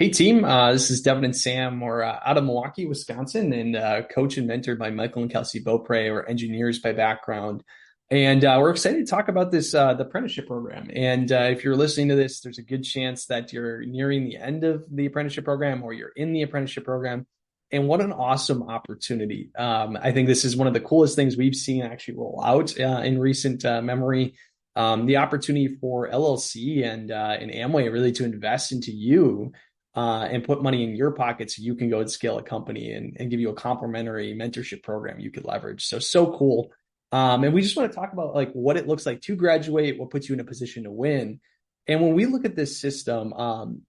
Hey team, this is Devin and Sam. We're out of Milwaukee, Wisconsin, and coach and mentored by Michael and Kelsey Beaupre. We're engineers by background, and we're excited to talk about this the apprenticeship program. And if you're listening to this, there's a good chance that you're nearing the end of the apprenticeship program or you're in the apprenticeship program. And what an awesome opportunity! I think this is one of the coolest things we've seen actually roll out in recent memory. The opportunity for LLC and Amway really to invest into you and put money in your pocket so you can go and scale a company and give you a complimentary mentorship program you could leverage. So cool. And we just want to talk about like what it looks like to graduate, what puts you in a position to win. And when we look at this system,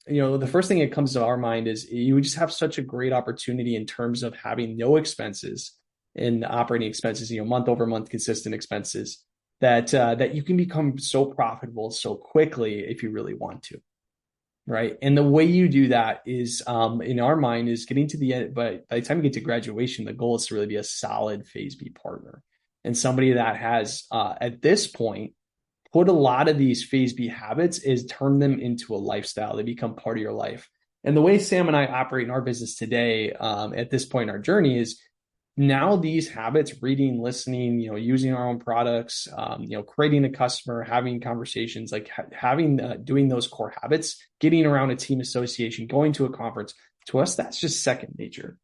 the first thing that comes to our mind is you just have such a great opportunity in terms of having no expenses in operating expenses, month over month consistent expenses that you can become so profitable so quickly if you really want to. Right. And the way you do that is, in our mind, is getting to the end. But by the time you get to graduation, the goal is to really be a solid Phase B partner and somebody that has, at this point, put a lot of these Phase B habits is turn them into a lifestyle. They become part of your life. And the way Sam and I operate in our business today, at this point in our journey is now these habits, reading, listening, using our own products, creating a customer, having conversations, like having, doing those core habits, getting around a team association, going to a conference, to us, that's just second nature.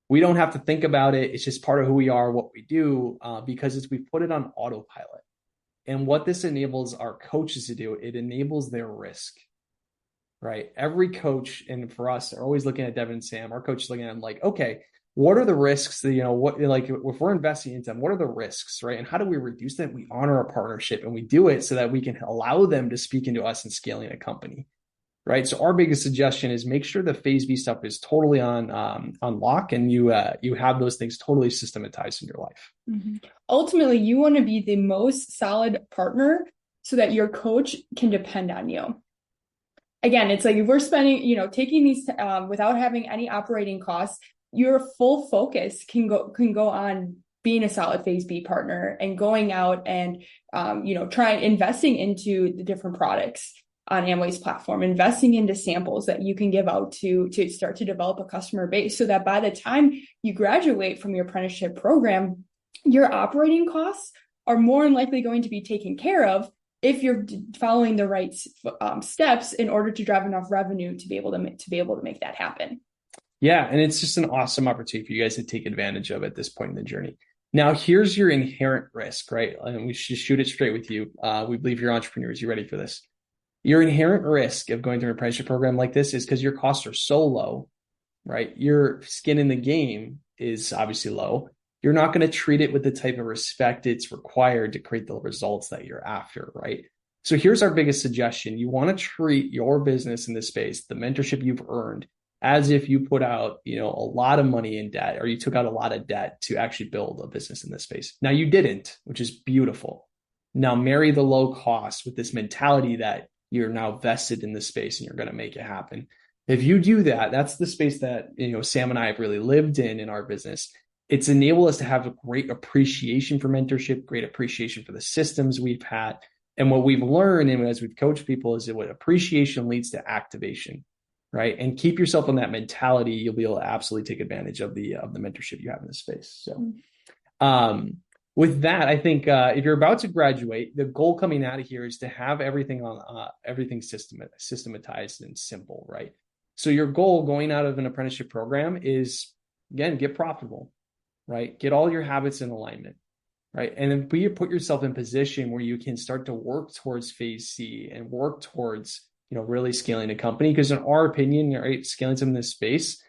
We don't have to think about it. It's just part of who we are, what we do, because we put it on autopilot. And what this enables our coaches to do, it enables their risk, right? Every coach, and for us, they're always looking at Devin and Sam, our coach is looking at them like, okay, what are the risks that, if we're investing into them, what are the risks, right? And how do we reduce them? We honor our partnership and we do it so that we can allow them to speak into us in scaling a company, right? So our biggest suggestion is make sure the Phase B stuff is totally on lock and you have those things totally systematized in your life. Mm-hmm. Ultimately, you want to be the most solid partner so that your coach can depend on you. Again, it's like if we're spending, taking these without having any operating costs, your full focus can go on being a solid Phase B partner and going out and, trying investing into the different products on Amway's platform, investing into samples that you can give out to start to develop a customer base so that by the time you graduate from your apprenticeship program, your operating costs are more than likely going to be taken care of if you're following the right steps in order to drive enough revenue to be able to make that happen. Yeah, and it's just an awesome opportunity for you guys to take advantage of at this point in the journey. Now, here's your inherent risk, right? And we should shoot it straight with you. We believe you're entrepreneurs. You ready for this? Your inherent risk of going through an apprenticeship program like this is because your costs are so low, right? Your skin in the game is obviously low. You're not going to treat it with the type of respect it's required to create the results that you're after, right? So here's our biggest suggestion. You want to treat your business in this space, the mentorship you've earned, as if you put out, a lot of money in debt or you took out a lot of debt to actually build a business in this space. Now you didn't, which is beautiful. Now marry the low cost with this mentality that you're now vested in this space and you're going to make it happen. If you do that, that's the space that, Sam and I have really lived in our business. It's enabled us to have a great appreciation for mentorship, great appreciation for the systems we've had. And what we've learned and as we've coached people is that what appreciation leads to activation. Right. And keep yourself on that mentality. You'll be able to absolutely take advantage of the mentorship you have in this space. So with that, I think if you're about to graduate, the goal coming out of here is to have everything systematized and simple. Right. So your goal going out of an apprenticeship program is, again, get profitable. Right. Get all your habits in alignment. Right. And then put yourself in position where you can start to work towards Phase C and work towards really scaling a company, because in our opinion, right, scaling something in this space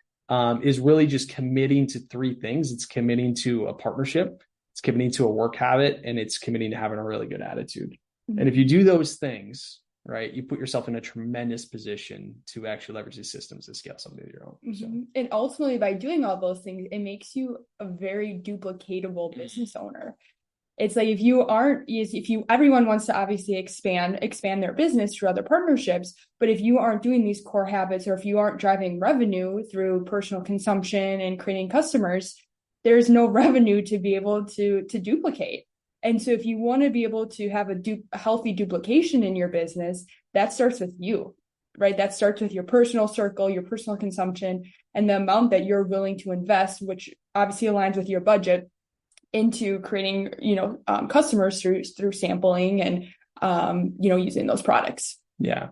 is really just committing to three things. It's committing to a partnership, it's committing to a work habit, and it's committing to having a really good attitude. Mm-hmm. And if you do those things, right, you put yourself in a tremendous position to actually leverage these systems to scale something of your own. Mm-hmm. So. And ultimately, by doing all those things, it makes you a very duplicatable business owner. It's like everyone wants to obviously expand their business through other partnerships, but if you aren't doing these core habits or if you aren't driving revenue through personal consumption and creating customers, there's no revenue to be able to duplicate. And so if you want to be able to have a healthy duplication in your business, that starts with you. right? That starts with your personal circle, your personal consumption, and the amount that you're willing to invest, which obviously aligns with your budget, into creating, customers through sampling and, using those products. Yeah.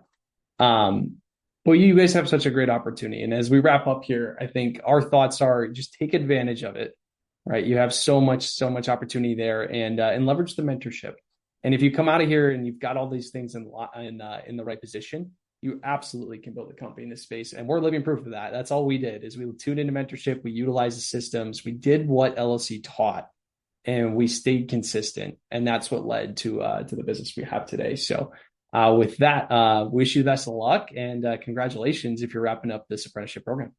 Well, you guys have such a great opportunity. And as we wrap up here, I think our thoughts are just take advantage of it, right? You have so much opportunity there, and leverage the mentorship. And if you come out of here and you've got all these things in the right position, you absolutely can build a company in this space. And we're living proof of that. That's all we did is we tuned into mentorship. We utilized the systems. We did what LLC taught, and we stayed consistent. And that's what led to the business we have today. So with that, wish you the best of luck, and congratulations if you're wrapping up this apprenticeship program.